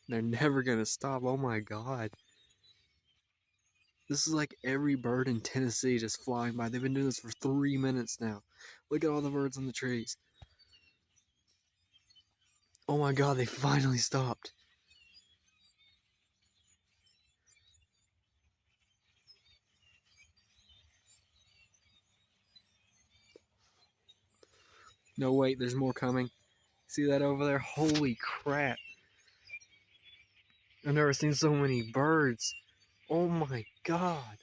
They're never gonna stop. Oh my god. This is like every bird in Tennessee just flying by. They've been doing this for 3 minutes now. Look at all the birds on the trees. Oh my god, they finally stopped. No, wait, there's more coming. See that over there? Holy crap. I've never seen so many birds. Oh my god.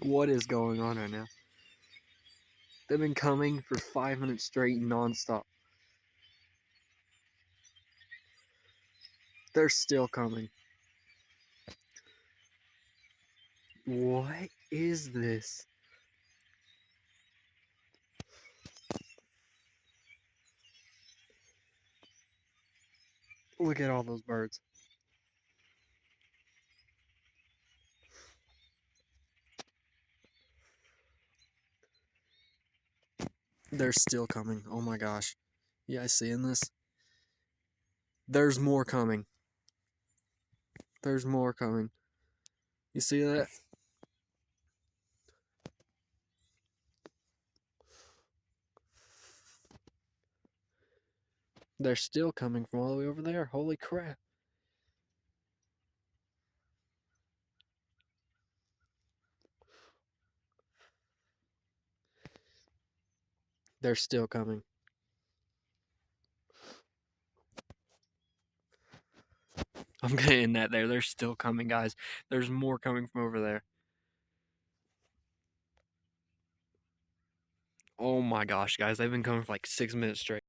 What is going on right now? They've been coming for 5 minutes straight nonstop. They're still coming. What is this? Look at all those birds. They're still coming. Oh my gosh. You guys seeing this? There's more coming. There's more coming. You see that? They're still coming from all the way over there. Holy crap. They're still coming. I'm gonna end that there. They're still coming, guys. There's more coming from over there. Oh my gosh, guys. They've been coming for like 6 minutes straight.